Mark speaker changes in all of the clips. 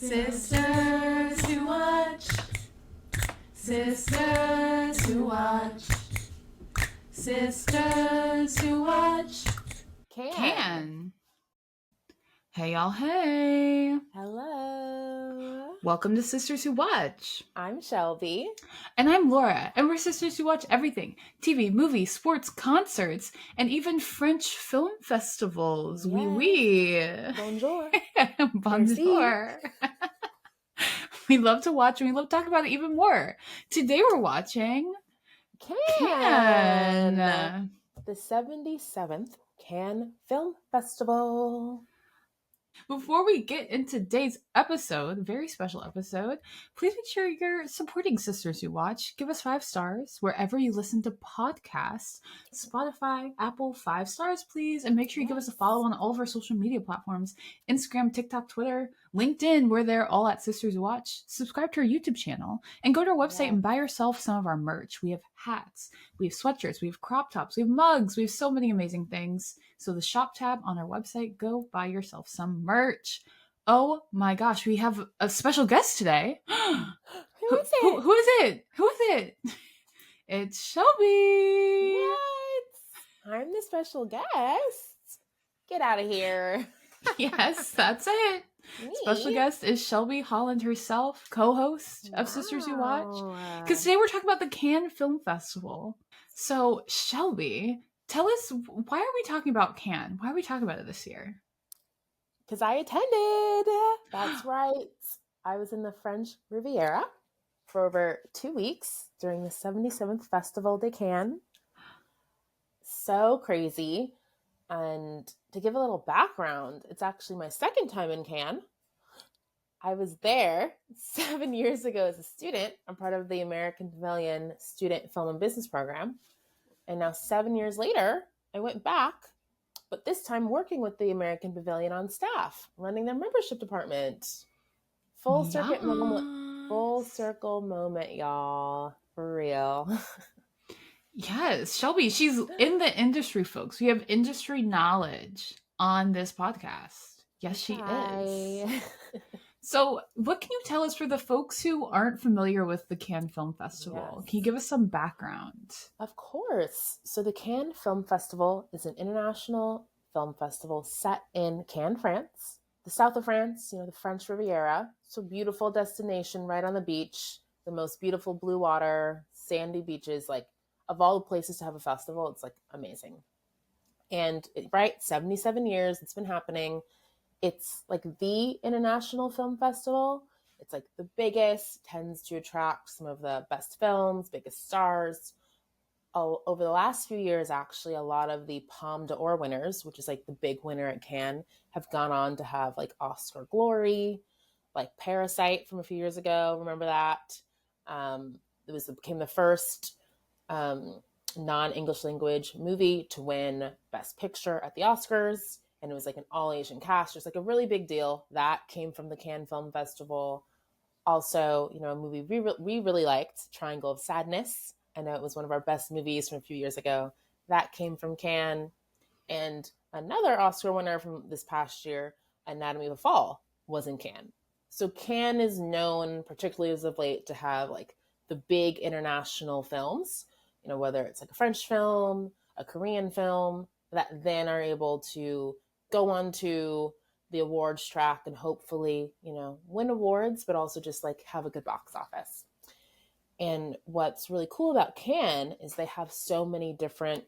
Speaker 1: Sisters who watch. Sisters who watch. Sisters who watch.
Speaker 2: Can. Hey, y'all. Hey.
Speaker 3: Hello.
Speaker 2: Welcome to Sisters Who Watch.
Speaker 3: I'm Shelby.
Speaker 2: And I'm Laura. And we're sisters who watch everything. TV, movies, sports, concerts, and even French film festivals.
Speaker 3: Yes.
Speaker 2: Oui, oui.
Speaker 3: Bonjour.
Speaker 2: Bonjour. We love to watch and we love to talk about it even more. Today we're watching
Speaker 3: Cannes.
Speaker 2: Cannes.
Speaker 3: The 77th Cannes Film Festival.
Speaker 2: Before we get into today's episode, very special episode, please make sure you're supporting Sisters Who Watch. Give us 5 stars wherever you listen to podcasts. Spotify, Apple, 5 stars, please. And make sure you give us a follow on all of our social media platforms. Instagram, TikTok, Twitter, LinkedIn. We're there all at Sisters Who Watch. Subscribe to our YouTube channel. And go to our website and buy yourself some of our merch. We have hats, we have sweatshirts, we have crop tops, we have mugs. We have so many amazing things. So the shop tab on our website, go buy yourself some merch. Oh my gosh, we have a special guest today.
Speaker 3: Who is it?
Speaker 2: Who is it? Who is it? It's Shelby.
Speaker 3: What? I'm the special guest. Get out of here.
Speaker 2: Yes, that's it.
Speaker 3: Me?
Speaker 2: Special guest is Shelby Holland herself, co-host of Sisters Who Watch. Because today we're talking about the Cannes Film Festival. So, Shelby, tell us, why are we talking about Cannes? Why are we talking about it this year?
Speaker 3: Because I attended. That's right. I was in the French Riviera for over 2 weeks during the 77th Festival de Cannes. So crazy. And to give a little background, it's actually my second time in Cannes. I was there 7 years ago as a student. I'm part of the American Pavilion Student Film and Business Program. And now 7 years later, I went back, but this time working with the American Pavilion on staff, running their membership department. Full circle moment, y'all. For real.
Speaker 2: Yes, Shelby, she's in the industry, folks. We have industry knowledge on this podcast. Yes, she is. So, what can you tell us for the folks who aren't familiar with the Cannes Film Festival?
Speaker 3: Yes.
Speaker 2: Can you give us some background?
Speaker 3: Of course. So the Cannes Film Festival is an international film festival set in Cannes, France, the south of France, the French Riviera. So beautiful destination right on the beach, the most beautiful blue water, sandy beaches, like of all the places to have a festival, it's like amazing. And 77 years it's been happening. It's like the international film festival. It's like the biggest, tends to attract some of the best films, biggest stars. Over the last few years, actually, a lot of the Palme d'Or winners, which is like the big winner at Cannes, have gone on to have like Oscar glory, like Parasite from a few years ago. Remember that? It became the first non-English language movie to win Best Picture at the Oscars. And it was like an all-Asian cast. Just like a really big deal. That came from the Cannes Film Festival. Also, a movie we really liked, Triangle of Sadness. I know it was one of our best movies from a few years ago. That came from Cannes. And another Oscar winner from this past year, Anatomy of a Fall, was in Cannes. So Cannes is known, particularly as of late, to have like the big international films, whether it's like a French film, a Korean film, that then are able to go on to the awards track and hopefully, win awards, but also just like have a good box office. And what's really cool about Cannes is they have so many different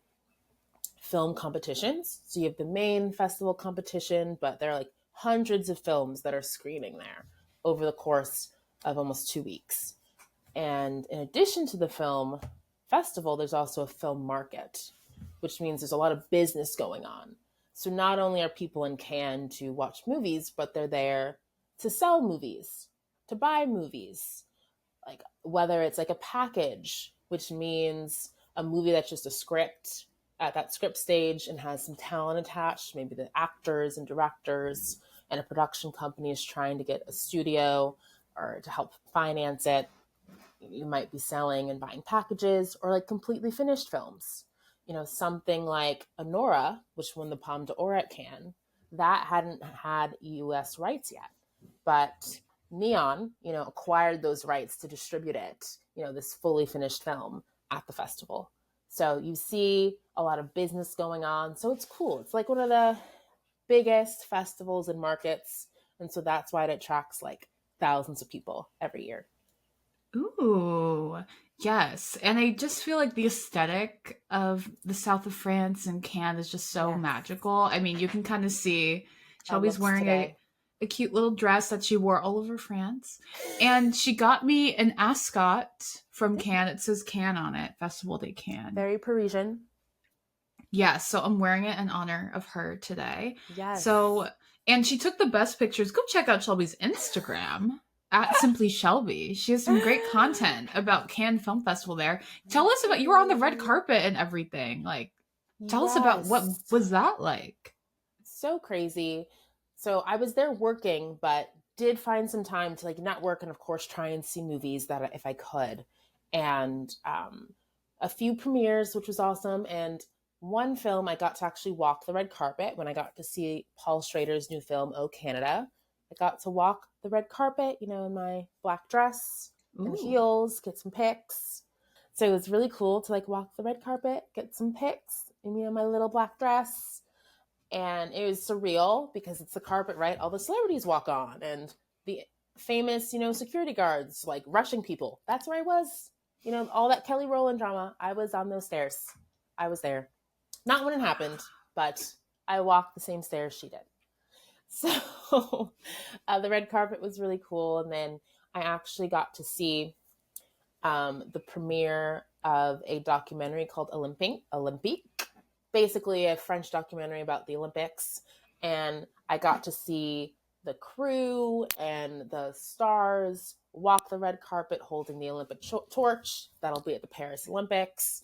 Speaker 3: film competitions. So you have the main festival competition, but there are like hundreds of films that are screening there over the course of almost 2 weeks. And in addition to the film festival, there's also a film market, which means there's a lot of business going on. So not only are people in Cannes to watch movies, but they're there to sell movies, to buy movies. Like whether it's like a package, which means a movie that's just a script at that script stage and has some talent attached, maybe the actors and directors, and a production company is trying to get a studio or to help finance it. You might be selling and buying packages, or like completely finished films. Something like Nora, which won the Palme d'Or at Cannes, that hadn't had US rights yet. But Neon, acquired those rights to distribute it, this fully finished film at the festival. So you see a lot of business going on. So it's cool. It's like one of the biggest festivals and markets. And so that's why it attracts like thousands of people every year.
Speaker 2: Ooh, yes. And I just feel like the aesthetic of the south of France and Cannes is just so magical. I mean, you can kind of see Shelby's wearing a cute little dress that she wore all over France. And she got me an ascot from Cannes. It says Cannes on it, Festival de Cannes.
Speaker 3: Very Parisian.
Speaker 2: Yeah, so I'm wearing it in honor of her today.
Speaker 3: Yes.
Speaker 2: So, and she took the best pictures. Go check out Shelby's Instagram at Simply Shelby. She has some great content about Cannes Film Festival there. Tell us about, you were on the red carpet and everything. Like, tell us about what was that like?
Speaker 3: So crazy. So I was there working, but did find some time to like network and of course try and see movies that if I could. And a few premieres, which was awesome. And one film I got to actually walk the red carpet when I got to see Paul Schrader's new film, Oh Canada. I got to walk the red carpet, in my black dress and heels, get some pics. So it was really cool to like walk the red carpet, get some pics in my little black dress. And it was surreal because it's the carpet, right? All the celebrities walk on and the famous, security guards like rushing people. That's where I was. All that Kelly Rowland drama. I was on those stairs. I was there. Not when it happened, but I walked the same stairs she did. So the red carpet was really cool. And then I actually got to see the premiere of a documentary called Olympique, basically a French documentary about the Olympics. And I got to see the crew and the stars walk the red carpet holding the Olympic torch. That'll be at the Paris Olympics.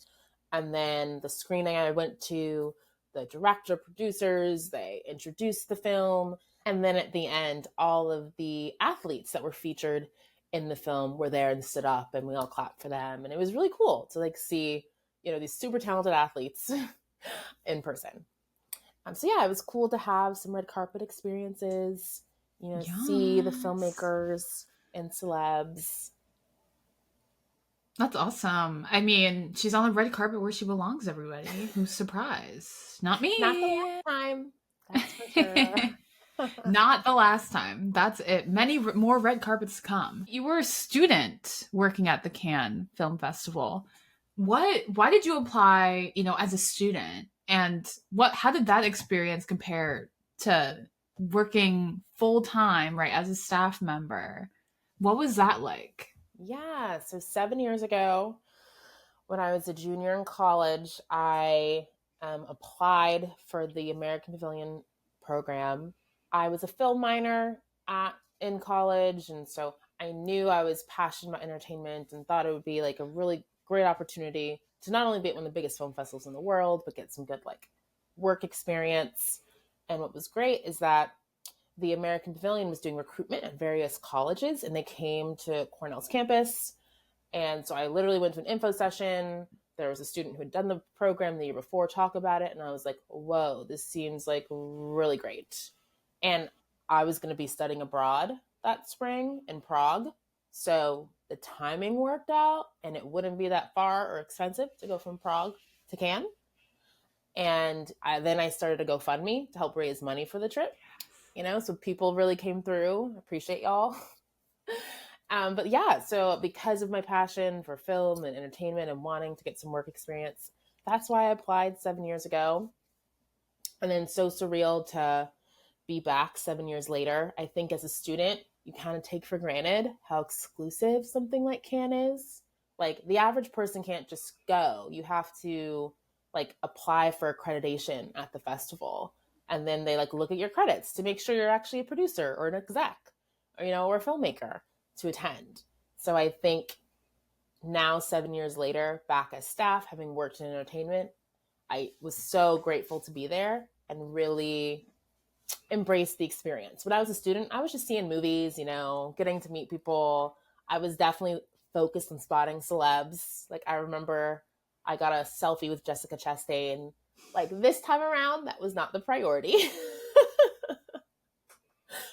Speaker 3: And then the screening I went to, the director, producers, they introduced the film. And then at the end, all of the athletes that were featured in the film were there and stood up and we all clapped for them. And it was really cool to like see, these super talented athletes in person. So yeah, it was cool to have some red carpet experiences, see the filmmakers and celebs.
Speaker 2: That's awesome. I mean, she's on the red carpet where she belongs, everybody. Who's surprised? Not me.
Speaker 3: Not the last time. That's for sure.
Speaker 2: Not the last time. That's it. Many more red carpets come. You were a student working at the Cannes Film Festival. Why did you apply, as a student? And how did that experience compare to working full time, right, as a staff member? What was that like?
Speaker 3: Yeah, so 7 years ago, when I was a junior in college, I applied for the American Pavilion program. I was a film minor in college, and so I knew I was passionate about entertainment and thought it would be like a really great opportunity to not only be at one of the biggest film festivals in the world, but get some good like work experience. And what was great is that the American Pavilion was doing recruitment at various colleges and they came to Cornell's campus. And so I literally went to an info session. There was a student who had done the program the year before talk about it. And I was like, whoa, this seems like really great. And I was going to be studying abroad that spring in Prague. So the timing worked out and it wouldn't be that far or expensive to go from Prague to Cannes. And then I started a GoFundMe to help raise money for the trip. So people really came through. Appreciate y'all. But yeah, so because of my passion for film and entertainment and wanting to get some work experience, that's why I applied 7 years ago. And then so surreal to be back 7 years later. I think as a student, you kind of take for granted how exclusive something like Cannes is. Like the average person can't just go. You have to like apply for accreditation at the festival. And then they like look at your credits to make sure you're actually a producer or an exec or, or a filmmaker to attend. So I think now 7 years later, back as staff, having worked in entertainment, I was so grateful to be there and really embrace the experience. When I was a student, I was just seeing movies, getting to meet people. I was definitely focused on spotting celebs. Like I remember I got a selfie with Jessica Chastain. Like this time around, that was not the priority.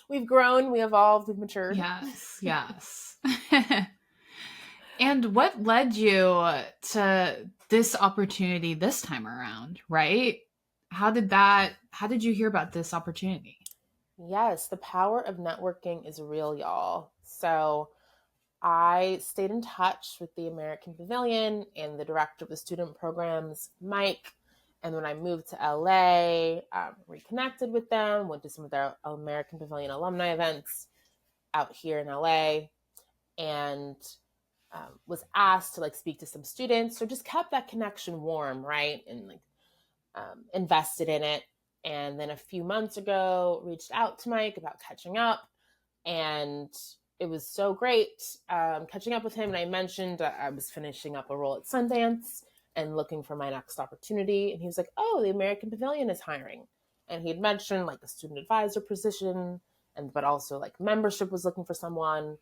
Speaker 3: we've grown, we evolved, we've matured.
Speaker 2: Yes. And what led you to this opportunity this time around, right? How did you hear about this opportunity?
Speaker 3: Yes, the power of networking is real, y'all. So I stayed in touch with the American Pavilion and the director of the student programs, Mike. And when I moved to LA, reconnected with them, went to some of their American Pavilion alumni events out here in LA, and was asked to like speak to some students. So just kept that connection warm, right? And like invested in it. And then a few months ago, reached out to Mike about catching up, and it was so great catching up with him. And I mentioned I was finishing up a role at Sundance and looking for my next opportunity. And he was like, "Oh, the American Pavilion is hiring." And he had mentioned like the student advisor position, but also like membership was looking for someone.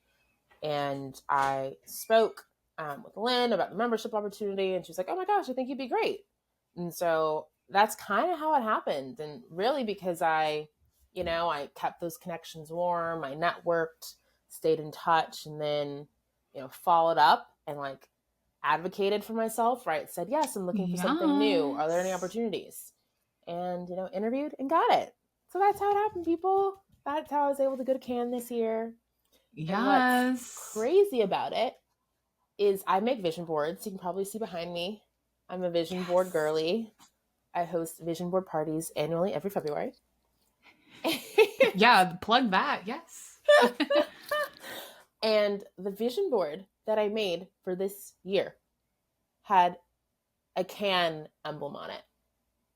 Speaker 3: And I spoke with Lynn about the membership opportunity, and she was like, "Oh my gosh, I think you'd be great." And so that's kind of how it happened. And really because I kept those connections warm, I networked, stayed in touch, and then, followed up and like advocated for myself, right? Said, yes, I'm looking for something new. Are there any opportunities? And, interviewed and got it. So that's how it happened, people. That's how I was able to go to Cannes this year.
Speaker 2: Yes.
Speaker 3: And what's crazy about it is I make vision boards. You can probably see behind me. I'm a vision board girly. I host vision board parties annually every February.
Speaker 2: Yeah, plug that. Yes.
Speaker 3: And the vision board that I made for this year had a Cannes emblem on it.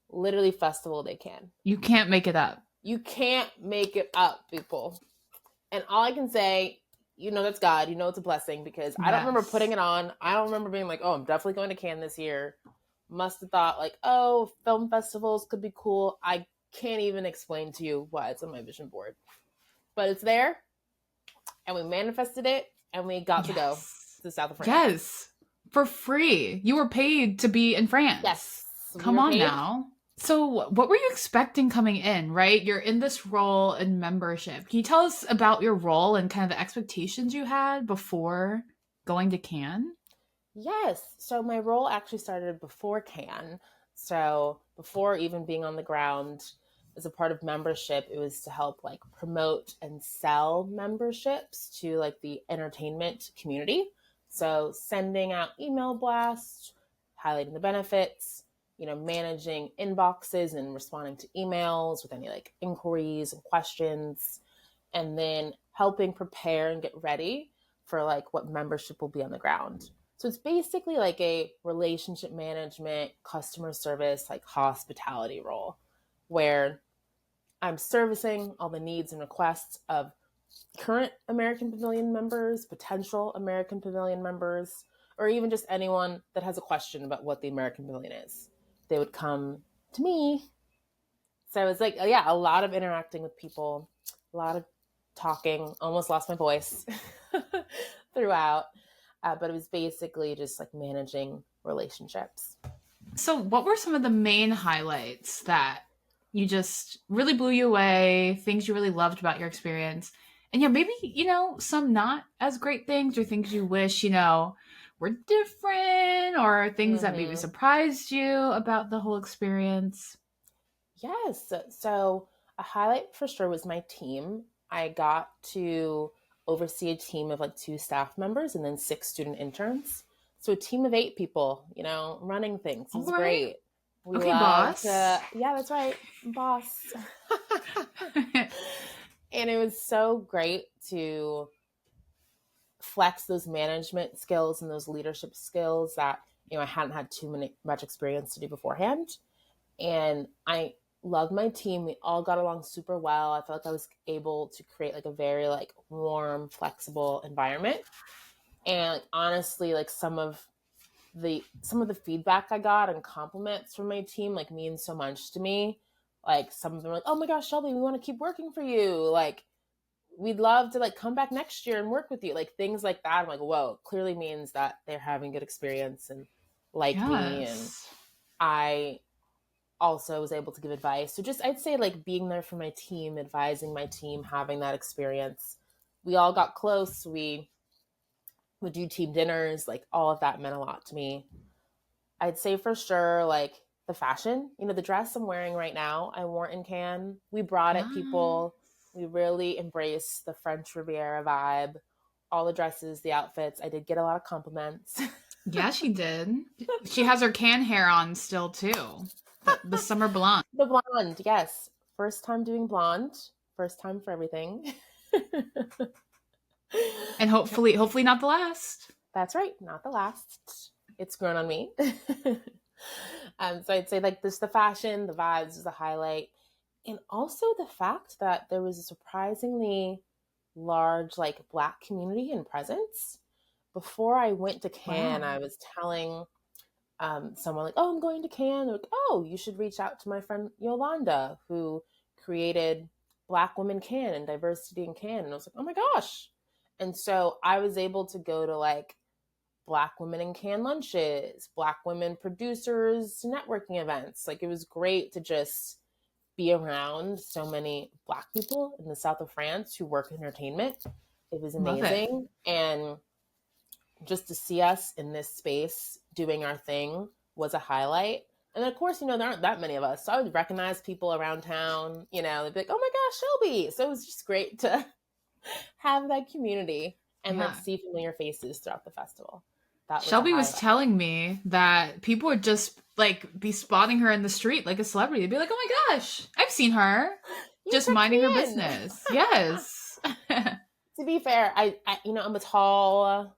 Speaker 3: Literally Festival de Cannes.
Speaker 2: You can't make it up.
Speaker 3: You can't make it up, people. And all I can say, that's God. It's a blessing, because I don't remember putting it on. I don't remember being like, oh, I'm definitely going to Cannes this year. Must have thought like, oh, film festivals could be cool. I can't even explain to you why it's on my vision board. But it's there, and we manifested it, and we got to go to the south of France.
Speaker 2: Yes, for free. You were paid to be in France.
Speaker 3: Yes.
Speaker 2: Come on now. So what were you expecting coming in, right? You're in this role in membership. Can you tell us about your role and kind of the expectations you had before going to Cannes?
Speaker 3: Yes. So my role actually started before Cannes. So before even being on the ground as a part of membership, it was to help like promote and sell memberships to like the entertainment community. So sending out email blasts, highlighting the benefits, managing inboxes and responding to emails with any like inquiries and questions, and then helping prepare and get ready for like what membership will be on the ground. So it's basically like a relationship management, customer service, like hospitality role, where I'm servicing all the needs and requests of current American Pavilion members, potential American Pavilion members, or even just anyone that has a question about what the American Pavilion is. They would come to me. So it's like, a lot of interacting with people, a lot of talking, almost lost my voice throughout. But it was basically just like managing relationships.
Speaker 2: So what were some of the main highlights that you just really blew you away, things you really loved about your experience? And maybe, some not as great things, or things you wish, were different, or things that maybe surprised you about the whole experience.
Speaker 3: Yes. So a highlight for sure was my team. I got to oversee a team of like 2 staff members and then 6 student interns. So a team of 8 people, running things. It was great.
Speaker 2: Okay, boss.
Speaker 3: Yeah, that's right. Boss. And it was so great to flex those management skills and those leadership skills that, I hadn't had much experience to do beforehand. And I loved my team. We all got along super well. I felt like I was able to create like a very like warm, flexible environment. And like, honestly, like some of the feedback I got and compliments from my team like means so much to me. Like some of them were like, "Oh my gosh, Shelby, we want to keep working for you. Like we'd love to like come back next year and work with you." Like things like that. I'm like, whoa, it clearly means that they're having good experience and like me. And I also was able to give advice. So just, I'd say like being there for my team, advising my team, having that experience. We all got close. We would do team dinners. Like all of that meant a lot to me. I'd say for sure, like the fashion, the dress I'm wearing right now, I wore it in Cannes. We brought it, people. We really embraced the French Riviera vibe. All the dresses, the outfits. I did get a lot of compliments.
Speaker 2: Yeah, she did. She has her can hair on still too. The summer blonde.
Speaker 3: The blonde, yes. First time doing blonde. First time for everything.
Speaker 2: And hopefully not the last.
Speaker 3: That's right, not the last. It's grown on me. So I'd say like this, the fashion, the vibes is a highlight. And also the fact that there was a surprisingly large like Black community and presence. Before I went to Cannes,
Speaker 2: Wow.
Speaker 3: I was telling someone like, oh, I'm going to Cannes. They're like, oh, you should reach out to my friend Yolanda, who created Black Women Cannes and Diversity in Cannes. And I was like, oh my gosh. And so I was able to go to like Black Women in Cannes lunches, Black women producers, networking events. Like it was great to just be around so many Black people in the south of France who work in entertainment. It was amazing. And just to see us in this space doing our thing was a highlight. And then, of course, there aren't that many of us. So I would recognize people around town, they'd be like, oh my gosh, Shelby. So it was just great to have that community and like see familiar faces throughout the festival.
Speaker 2: Shelby was telling me that people would just like be spotting her in the street like a celebrity. They'd be like, oh my gosh, I've seen her just minding her business. Yes.
Speaker 3: To be fair, I'm a tall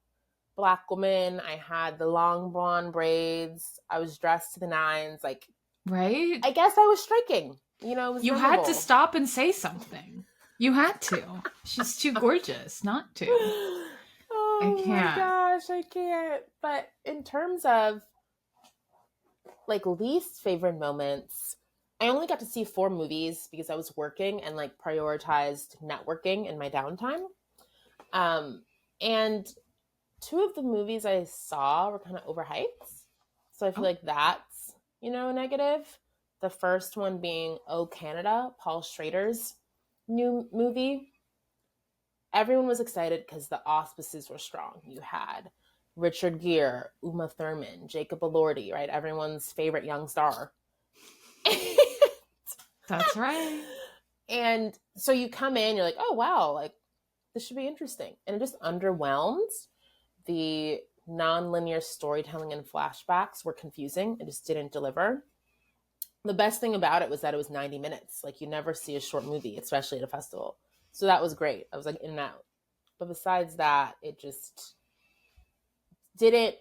Speaker 3: Black woman. I had the long blonde braids. I was dressed to the nines. Like,
Speaker 2: right?
Speaker 3: I guess I was striking. It was
Speaker 2: you
Speaker 3: memorable.
Speaker 2: had to stop and say something. You had to. She's too gorgeous not to.
Speaker 3: Oh
Speaker 2: I can't.
Speaker 3: My gosh, I can't. But in terms of like least favorite moments, I only got to see 4 movies because I was working and like prioritized networking in my downtime. And 2 of the movies I saw were kind of overhyped. So I feel like that's, a negative. The first one being Oh Canada, Paul Schrader's new movie. Everyone was excited because the auspices were strong. You had Richard Gere, Uma Thurman, Jacob Elordi, right? Everyone's favorite young star.
Speaker 2: That's right.
Speaker 3: And so you come in, you're like, oh, wow, like this should be interesting. And it just underwhelmed. The non-linear storytelling and flashbacks were confusing. It just didn't deliver. The best thing about it was that it was 90 minutes. Like you never see a short movie, especially at a festival. So that was great. I was like in and out. But besides that, it just didn't,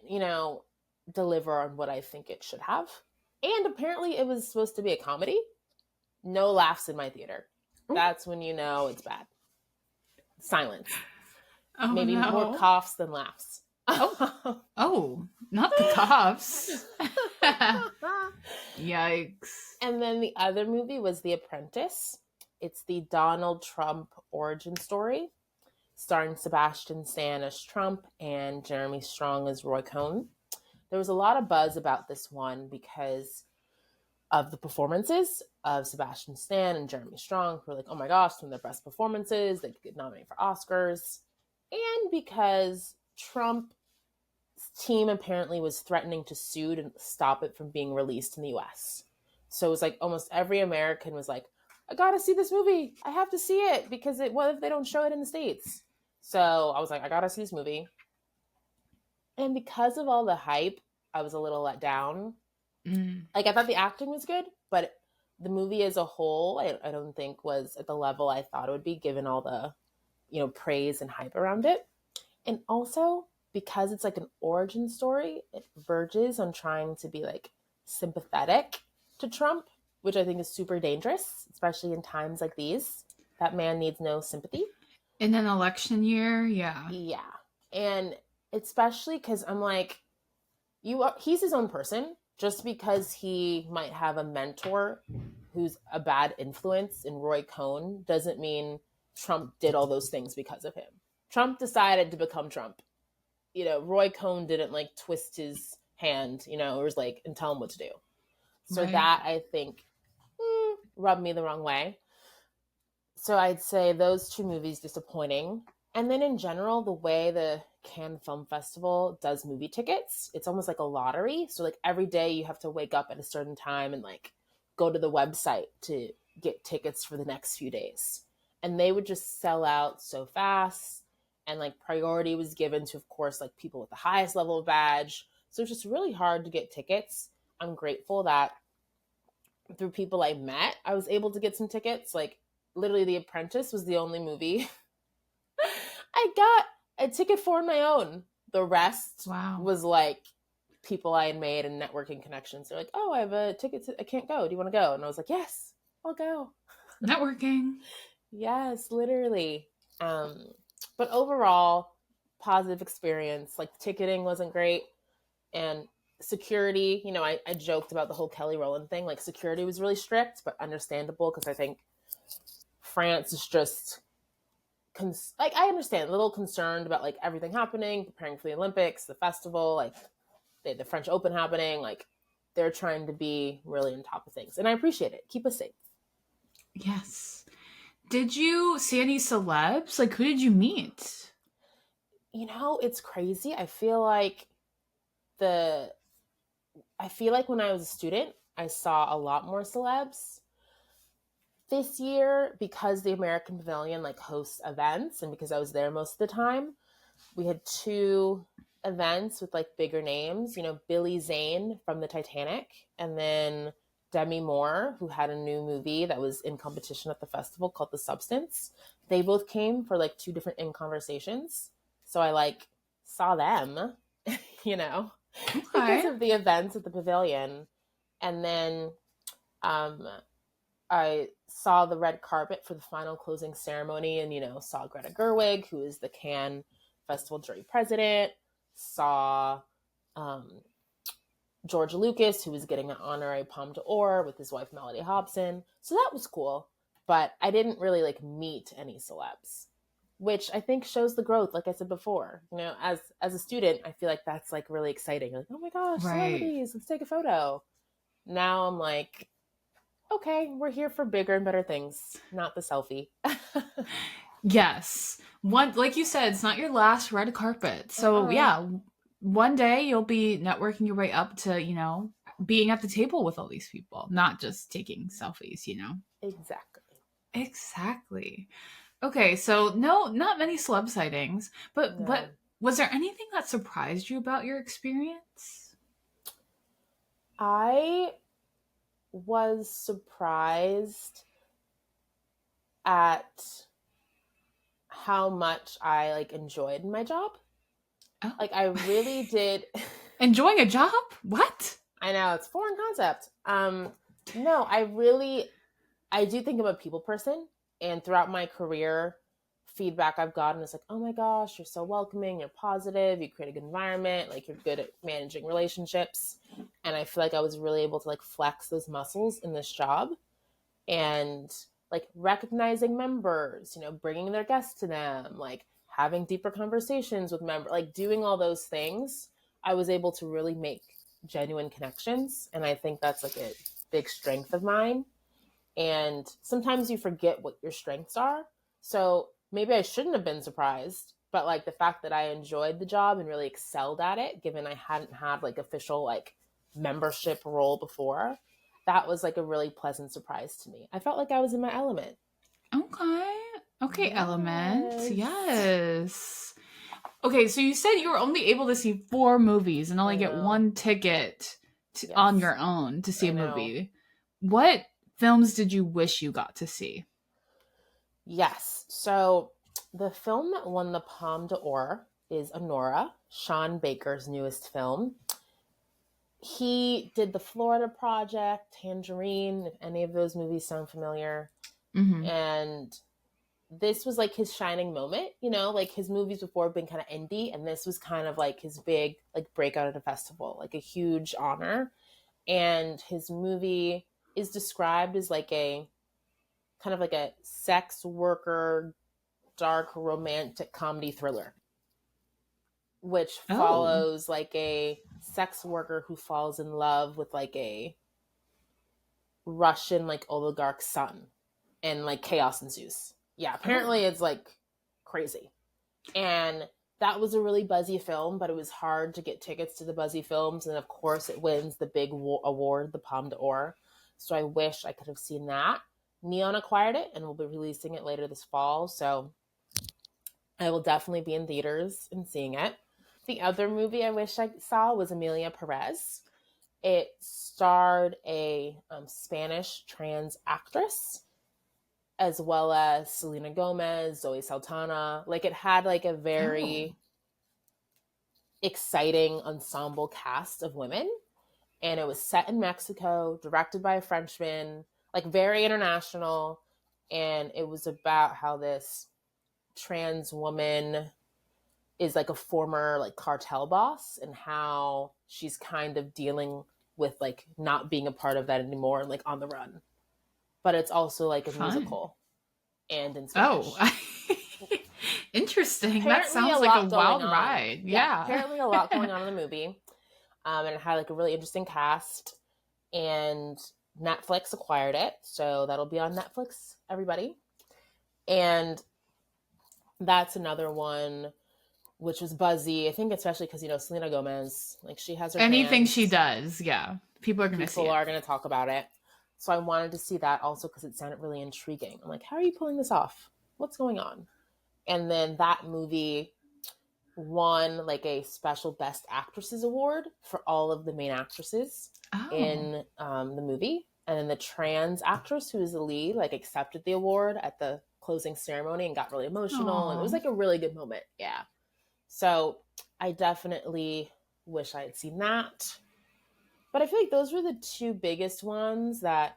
Speaker 3: deliver on what I think it should have. And apparently it was supposed to be a comedy. No laughs in my theater. That's when you know it's bad. Silence.
Speaker 2: Oh,
Speaker 3: maybe
Speaker 2: no.
Speaker 3: more coughs than laughs.
Speaker 2: Oh, not the coughs. Yikes.
Speaker 3: And then the other movie was The Apprentice. It's the Donald Trump origin story, starring Sebastian Stan as Trump and Jeremy Strong as Roy Cohn. There was a lot of buzz about this one because of the performances of Sebastian Stan and Jeremy Strong, who were like, oh my gosh, some of their best performances. They could get nominated for Oscars. And because Trump's team apparently was threatening to sue to stop it from being released in the US. So it was like almost every American was like, I gotta see this movie. I have to see it because what if they don't show it in the States? So I was like, I gotta see this movie. And because of all the hype, I was a little let down. Like I thought the acting was good, but the movie as a whole, I don't think was at the level I thought it would be given all the, praise and hype around it. And also because it's like an origin story, it verges on trying to be like sympathetic to Trump, which I think is super dangerous, especially in times like these. That man needs no sympathy.
Speaker 2: In an election year, yeah.
Speaker 3: Yeah. And especially because I'm like, he's his own person. Just because he might have a mentor who's a bad influence in Roy Cohn doesn't mean Trump did all those things because of him. Trump decided to become Trump. Roy Cohn didn't like twist his hand, or was like, and tell him what to do. So
Speaker 2: Right.
Speaker 3: that, I think, rubbed me the wrong way. So I'd say those two movies disappointing. And then in general, the way the Cannes Film Festival does movie tickets, it's almost like a lottery. So like every day you have to wake up at a certain time and like go to the website to get tickets for the next few days. And they would just sell out so fast. And like priority was given to, of course, like people with the highest level of badge. So it's just really hard to get tickets. I'm grateful that through people I met, I was able to get some tickets. Like literally The Apprentice was the only movie I got a ticket for on my own. The rest
Speaker 2: Wow.
Speaker 3: was like people I had made and networking connections. They're like, oh, I have a ticket. I can't go. Do you want to go? And I was like, yes, I'll go.
Speaker 2: Networking.
Speaker 3: Yes, literally. But overall, positive experience. Like the ticketing wasn't great. And security, I joked about the whole Kelly Rowland thing. Like security was really strict, but understandable because I think France is just I understand a little concerned about like everything happening, preparing for the Olympics, the festival, like they had the French Open happening. Like they're trying to be really on top of things, and I appreciate it. Keep us safe.
Speaker 2: Yes. Did you see any celebs? Like, who did you meet?
Speaker 3: It's crazy. I feel like when I was a student, I saw a lot more celebs. This year, because the American Pavilion like hosts events, and because I was there most of the time, we had 2 events with like bigger names. Billy Zane from the Titanic, and then Demi Moore, who had a new movie that was in competition at the festival called The Substance. They both came for like 2 different In Conversations, so I like saw them, because
Speaker 2: Okay.
Speaker 3: of the events at the pavilion, and then I saw the red carpet for the final closing ceremony and, saw Greta Gerwig, who is the Cannes Festival jury president, saw George Lucas, who was getting an honorary Palme d'Or with his wife, Melody Hobson. So that was cool. But I didn't really like meet any celebs, which I think shows the growth. Like I said before, as a student, I feel like that's like really exciting. Like, oh my gosh,
Speaker 2: Right.
Speaker 3: celebrities, let's take a photo. Now I'm like, okay, we're here for bigger and better things, not the selfie.
Speaker 2: Yes. Like you said, it's not your last red carpet. So yeah, one day you'll be networking your way up to, being at the table with all these people, not just taking selfies.
Speaker 3: Exactly.
Speaker 2: Exactly. Okay, so no, not many celeb sightings, but
Speaker 3: No.
Speaker 2: was there anything that surprised you about your experience?
Speaker 3: I was surprised at how much I like enjoyed my job.
Speaker 2: Oh.
Speaker 3: Like I really did.
Speaker 2: Enjoying a job? What?
Speaker 3: I know, it's a foreign concept. No, I do think I'm a people person, and throughout my career, feedback I've gotten is like, oh my gosh, you're so welcoming, you're positive, you create a good environment, like you're good at managing relationships. And I feel like I was really able to like flex those muscles in this job, and like recognizing members, bringing their guests to them, like having deeper conversations with members, like doing all those things. I was able to really make genuine connections. And I think that's like a big strength of mine. And sometimes you forget what your strengths are. So maybe I shouldn't have been surprised, but like the fact that I enjoyed the job and really excelled at it, given I hadn't had like official like membership role before, that was like a really pleasant surprise to me. I felt like I was in my element.
Speaker 2: Okay,
Speaker 3: Yes.
Speaker 2: element. Yes. Okay, so you said you were only able to see 4 movies and only get 1 ticket on your own to see a movie. What films did you wish you got to see?
Speaker 3: Yes. So the film that won the Palme d'Or is Honora, Sean Baker's newest film. He did the Florida Project, Tangerine, if any of those movies sound familiar.
Speaker 2: Mm-hmm.
Speaker 3: And this was like his shining moment, like his movies before have been kind of indie, and this was kind of like his big like breakout at a festival, like a huge honor. And his movie is described as like a kind of like a sex worker, dark romantic comedy thriller, which follows like a sex worker who falls in love with like a Russian like oligarch's son, and like chaos ensues. Yeah, apparently it's like crazy. And that was a really buzzy film, but it was hard to get tickets to the buzzy films, and of course it wins the big award, the Palme d'Or. So I wish I could have seen that. Neon acquired it and will be releasing it later this fall, so I will definitely be in theaters and seeing it. The other movie I wish I saw was Emilia Perez. It starred a Spanish trans actress, as well as Selena Gomez, Zoe Saldana. Like, it had like a very exciting ensemble cast of women, and it was set in Mexico, directed by a Frenchman, like very international. And it was about how this trans woman is like a former like cartel boss, and how she's kind of dealing with like not being a part of that anymore and like on the run. But it's also like a musical and in Spanish.
Speaker 2: Interesting.
Speaker 3: Apparently
Speaker 2: that sounds like a wild
Speaker 3: on.
Speaker 2: ride.
Speaker 3: Yeah, apparently a lot going on in the movie. And it had like a really interesting cast, and Netflix acquired it, so that'll be on Netflix, everybody. And that's another one which was buzzy. I think especially because, you know, Selena Gomez, like, she has her
Speaker 2: anything
Speaker 3: fans.
Speaker 2: She does, yeah, people are going to see it.
Speaker 3: People are going to talk about it. So I wanted to see that also because it sounded really intriguing. I'm like, how are you pulling this off? What's going on? And then that movie won like a special Best Actresses award for all of the main actresses in the movie. And then the trans actress who is the lead like accepted the award at the closing ceremony and got really emotional. And it was like a really good moment. Yeah. So I definitely wish I had seen that. But I feel like those were the two biggest ones that,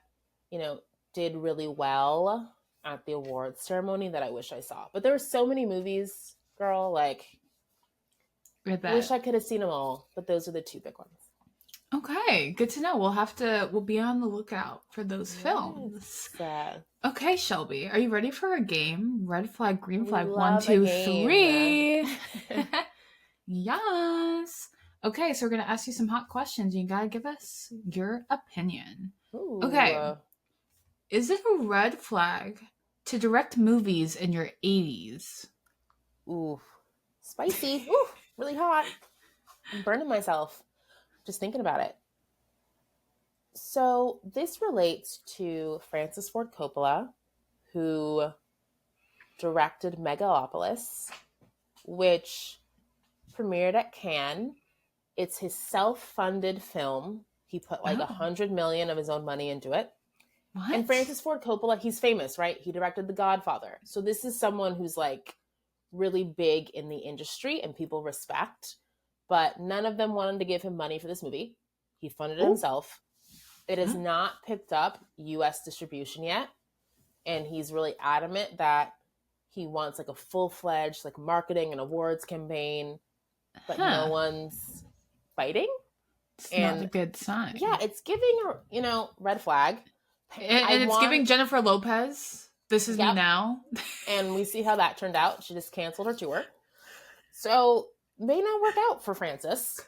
Speaker 3: you know, did really well at the awards ceremony that I wish I saw. But there were so many movies, girl, like, I wish I could have seen them all. But those are the two big ones.
Speaker 2: Okay, good to know. We'll be on the lookout for those films. Okay, Shelby, are you ready for a game? Red flag, green flag, 1, 2, 3. Yes. Okay, so we're gonna ask you some hot questions. You gotta give us your opinion.
Speaker 3: Ooh.
Speaker 2: Okay. Is it a red flag to direct movies in your 80s?
Speaker 3: Ooh, spicy. Ooh, really hot. I'm burning myself just thinking about it. So this relates to Francis Ford Coppola, who directed Megalopolis, which premiered at Cannes. It's his self-funded film. He put like $100 million of his own money into it.
Speaker 2: What?
Speaker 3: And Francis Ford Coppola, he's famous, right? He directed The Godfather. So this is someone who's like really big in the industry and people respect. But none of them wanted to give him money for this movie. He funded it himself. It has not picked up U.S. distribution yet. And he's really adamant that he wants like a full-fledged like marketing and awards campaign. But no one's fighting.
Speaker 2: It's not a good sign.
Speaker 3: Yeah, it's giving a, you know, red flag.
Speaker 2: And it's giving Jennifer Lopez, This Is Me Now.
Speaker 3: And we see how that turned out. She just canceled her tour. So may not work out for Francis.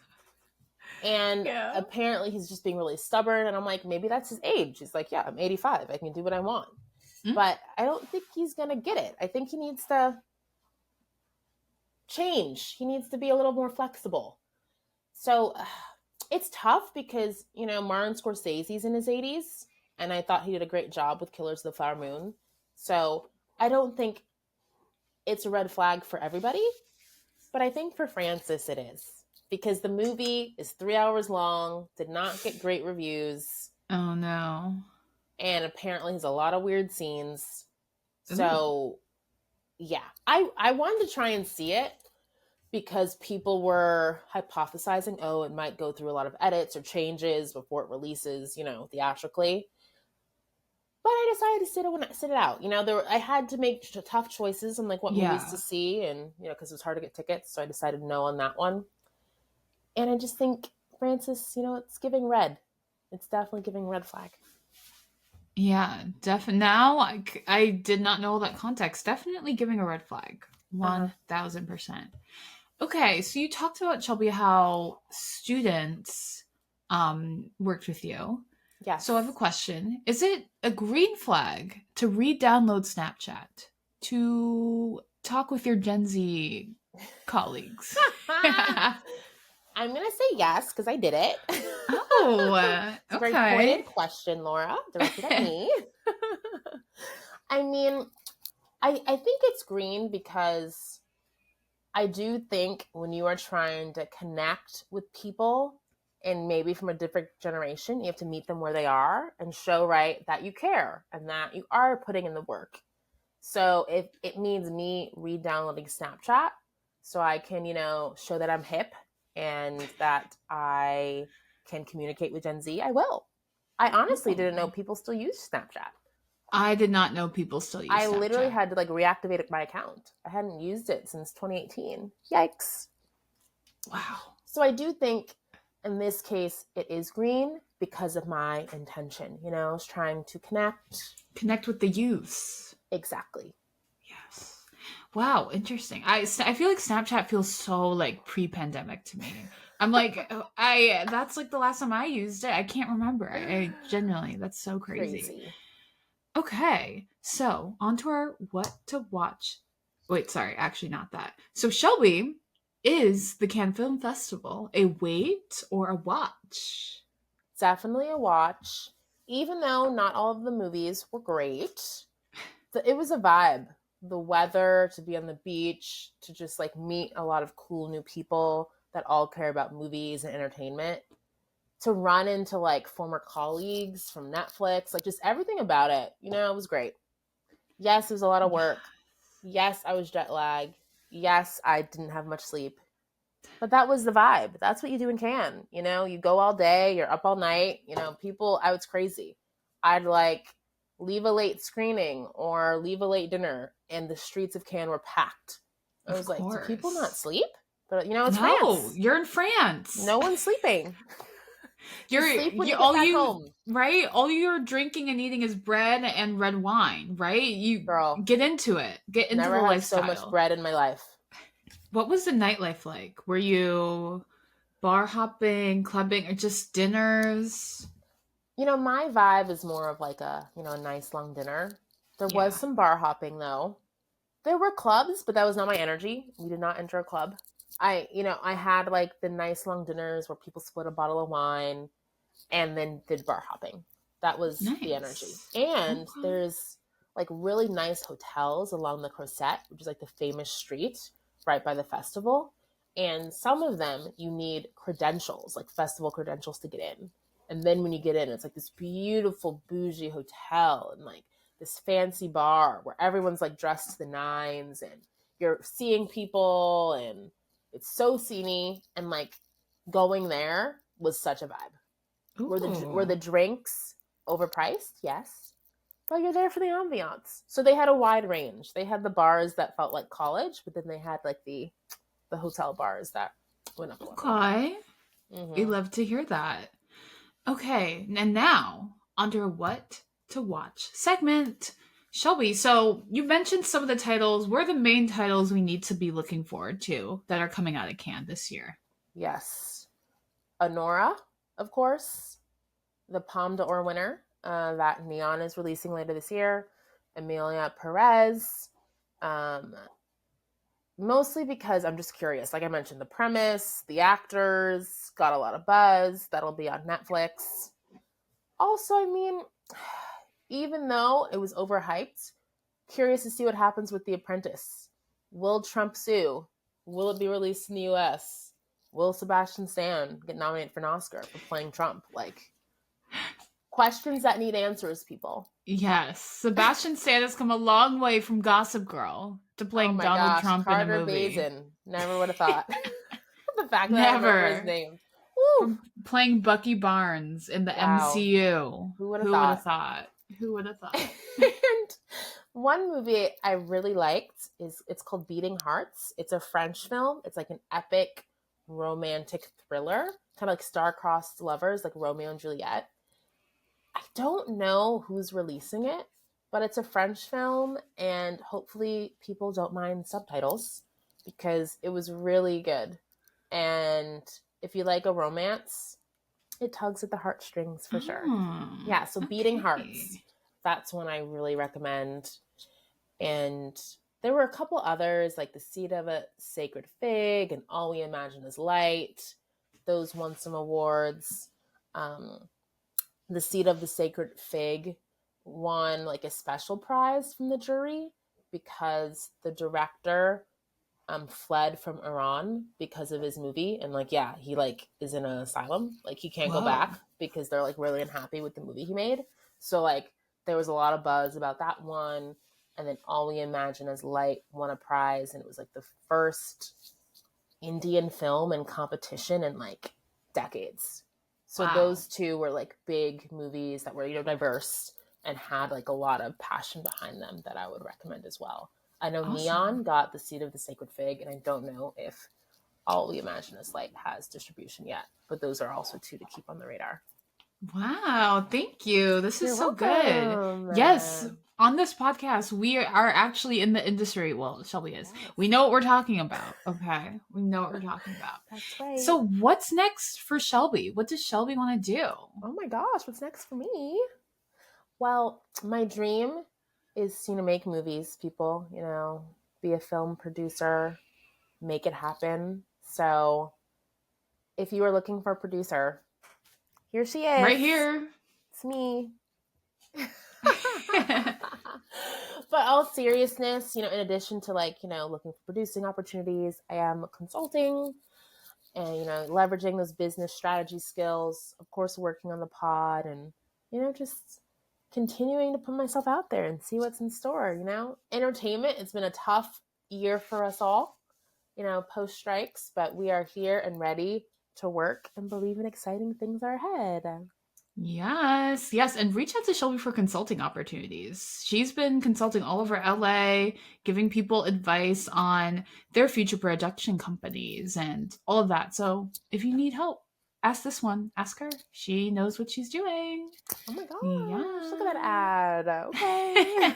Speaker 3: And apparently he's just being really stubborn. And I'm like, maybe that's his age. He's like, yeah, I'm 85. I can do what I want. But I don't think he's going to get it. I think he needs to change. He needs to be a little more flexible. So it's tough because, you know, Martin Scorsese's in his 80s. And I thought he did a great job with Killers of the Flower Moon. So I don't think it's a red flag for everybody. But I think for Francis it is. Because the movie is 3 hours long, did not get great reviews.
Speaker 2: Oh, no.
Speaker 3: And apparently has a lot of weird scenes. So, yeah. I wanted to try and see it because people were hypothesizing, oh, it might go through a lot of edits or changes before it releases, you know, theatrically. But I decided to sit it out. You know, I had to make tough choices on like what movies to see, and you know, because it was hard to get tickets, so I decided no on that one. And I just think Francis, you know, it's giving red. It's definitely giving red flag.
Speaker 2: Yeah, definitely. Now I did not know that context. Definitely giving a red flag. 1000%. Okay, so you talked about, Shelby, how students worked with you.
Speaker 3: Yes.
Speaker 2: So I have a question. Is it a green flag to re-download Snapchat to talk with your Gen Z colleagues?
Speaker 3: I'm going to say yes because I did it.
Speaker 2: Oh,
Speaker 3: It's a very
Speaker 2: okay.
Speaker 3: pointed question, Laura, directed at me. I mean, I think it's green because I do think when you are trying to connect with people and maybe from a different generation, you have to meet them where they are and show, right, that you care and that you are putting in the work. So if it means me re-downloading Snapchat so I can, show that I'm hip and that I can communicate with Gen Z, I will. I honestly didn't know people still use Snapchat.
Speaker 2: I did not know people still use
Speaker 3: I
Speaker 2: Snapchat.
Speaker 3: literally had to reactivate my account. I hadn't used it since 2018. Yikes.
Speaker 2: Wow.
Speaker 3: So I do think in this case it is green because of my intention. I was trying to
Speaker 2: Connect with the youth.
Speaker 3: Exactly.
Speaker 2: Yes. Wow, interesting. I feel like Snapchat feels so pre-pandemic to me. I'm that's the last time I used it. I can't remember. I genuinely, that's so crazy. Okay, so on to our what to watch. Wait, sorry, actually not that. So Shelby, is the Cannes Film Festival a wait or a watch?
Speaker 3: Definitely a watch. Even though not all of the movies were great, it was a vibe. The weather, to be on the beach, to just meet a lot of cool new people that all care about movies and entertainment, to run into former colleagues from Netflix, just everything about it, it was great. Yes, it was a lot of work. Yes, I was jet lagged. Yes, I didn't have much sleep. But that was the vibe. That's what you do in Cannes. You go all day, you're up all night. People, I was crazy. I'd leave a late screening or leave a late dinner, and the streets of Cannes were packed. I was like, do people not sleep? But it's France.
Speaker 2: You're in France.
Speaker 3: No one's sleeping. You sleep when you get back home.
Speaker 2: Right? All you're drinking and eating is bread and red wine, right? You get into it. Get into
Speaker 3: Never
Speaker 2: the
Speaker 3: had
Speaker 2: lifestyle.
Speaker 3: so much bread in my life.
Speaker 2: What was the nightlife like? Were you bar hopping, clubbing, or just dinners?
Speaker 3: My vibe is more of a nice long dinner. There was some bar hopping though. There were clubs, but that was not my energy. We did not enter a club. I had the nice long dinners where people split a bottle of wine and then did bar hopping. That was the energy. And there's really nice hotels along the Croisette, which is the famous street right by the festival. And some of them you need credentials, festival credentials to get in. And then when you get in, it's this beautiful bougie hotel and this fancy bar where everyone's dressed to the nines and you're seeing people and it's so sceney, and going there was such a vibe. Were the drinks overpriced? Yes. But you're there for the ambiance. So they had a wide range. They had the bars that felt like college, but then they had the hotel bars that went up a level.
Speaker 2: Okay. We love to hear that. Okay, and now under what to watch segment. Shelby, so you mentioned some of the titles. What are the main titles we need to be looking forward to that are coming out of Cannes this year?
Speaker 3: Yes. Honora, of course, the Palme d'Or winner that Neon is releasing later this year. Emilia Perez. Mostly because I'm just curious. Like I mentioned, the premise, the actors, got a lot of buzz. That'll be on Netflix. Also, even though it was overhyped, curious to see what happens with The Apprentice. Will Trump sue? Will it be released in the US? Will Sebastian Stan get nominated for an Oscar for playing Trump? Questions that need answers, people.
Speaker 2: Yes. Sebastian Stan has come a long way from Gossip Girl to playing Donald Trump
Speaker 3: Carter
Speaker 2: in a movie.
Speaker 3: Bazin. Never would have thought. The fact that I remember his name.
Speaker 2: From playing Bucky Barnes in the MCU.
Speaker 3: Who would have
Speaker 2: thought? Who would have thought?
Speaker 3: And one movie I really liked it's called Beating Hearts. It's a French film. It's an epic romantic thriller, kind of star-crossed lovers, like Romeo and Juliet. I don't know who's releasing it, but it's a French film, and hopefully people don't mind subtitles because it was really good. And if you like a romance, It tugs at the heartstrings for sure.
Speaker 2: Oh,
Speaker 3: Yeah, so Beating
Speaker 2: okay.
Speaker 3: Hearts. That's one I really recommend. And there were a couple others, like The Seed of a Sacred Fig and All We Imagine Is Light. Those won some awards. The Seed of the Sacred Fig won like a special prize from the jury because the director fled from Iran because of his movie, and like he like is in an asylum, like he can't go
Speaker 2: Whoa.
Speaker 3: back because they're like really unhappy with the movie he made. So like there was a lot of buzz about that one, and then All We Imagine Is Light won a prize, and it was like the first Indian film in competition in like decades. So
Speaker 2: Wow.
Speaker 3: those two were like big movies that were diverse and had like a lot of passion behind them that I would recommend as well. I know
Speaker 2: Awesome.
Speaker 3: Neon got The Seed of the Sacred Fig, and I don't know if All We Imagine Is Light has distribution yet, but those are also two to keep on the radar.
Speaker 2: Wow, thank you. This is
Speaker 3: You're
Speaker 2: so
Speaker 3: welcome.
Speaker 2: good. Yes, on this podcast, we are actually in the industry. Well, Shelby is.
Speaker 3: Yes.
Speaker 2: We know what we're talking about, okay? We know what we're talking about.
Speaker 3: That's right.
Speaker 2: So what's next for Shelby? What does Shelby want to do?
Speaker 3: Oh my gosh, what's next for me? Well, my dream is to make movies, people, be a film producer, make it happen. So if you are looking for a producer, here she is.
Speaker 2: Right here.
Speaker 3: It's me. But all seriousness, in addition to looking for producing opportunities, I am consulting and, leveraging those business strategy skills, of course, working on the pod and, just continuing to put myself out there and see what's in store, Entertainment, it's been a tough year for us all, post strikes, but we are here and ready to work and believe in exciting things are ahead.
Speaker 2: Yes. And reach out to Shelby for consulting opportunities. She's been consulting all over LA, giving people advice on their future production companies and all of that. So if you need help, ask this one. Ask her. She knows what she's doing.
Speaker 3: Oh my gosh.
Speaker 2: Yeah.
Speaker 3: Look at that ad. Okay.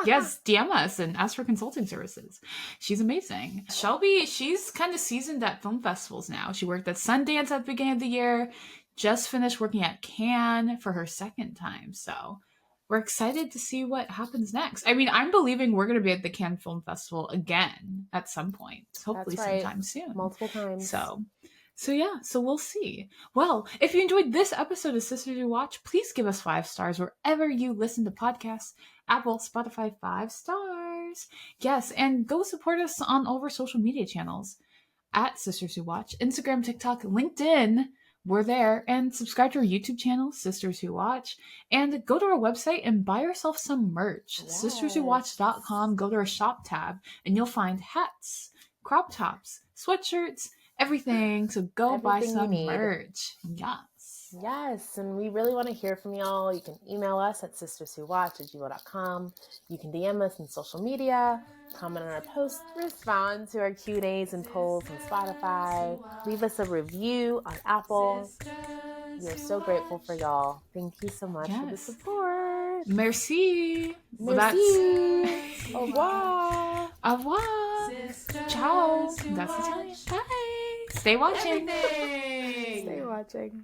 Speaker 2: Yes, DM us and ask for consulting services. She's amazing. Shelby, she's kind of seasoned at film festivals now. She worked at Sundance at the beginning of the year, just finished working at Cannes for her second time. So we're excited to see what happens next. I mean, I'm believing we're going to be at the Cannes Film Festival again at some point, hopefully sometime soon.
Speaker 3: Multiple times.
Speaker 2: So we'll see. Well, if you enjoyed this episode of Sisters Who Watch, please give us 5 stars wherever you listen to podcasts. Apple, Spotify, 5 stars. Yes, and go support us on all of our social media channels at Sisters Who Watch, Instagram, TikTok, LinkedIn. We're there. And subscribe to our YouTube channel, Sisters Who Watch. And go to our website and buy yourself some merch.
Speaker 3: Yes.
Speaker 2: SistersWhoWatch.com. Go to our shop tab and you'll find hats, crop tops, sweatshirts, everything. So go buy some merch.
Speaker 3: Yes, and we really want to hear from y'all. You can email us at sisterswhowatch@gmail.com. You can DM us on social media, comment on our posts, respond to our Q&As and polls on Spotify, leave us a review on Apple. We are so grateful for y'all. Thank you so much for the support.
Speaker 2: Merci.
Speaker 3: Merci. Au revoir.
Speaker 2: Au revoir. Ciao. That's Italian. Bye. Stay watching.
Speaker 1: Everything.
Speaker 3: Stay watching.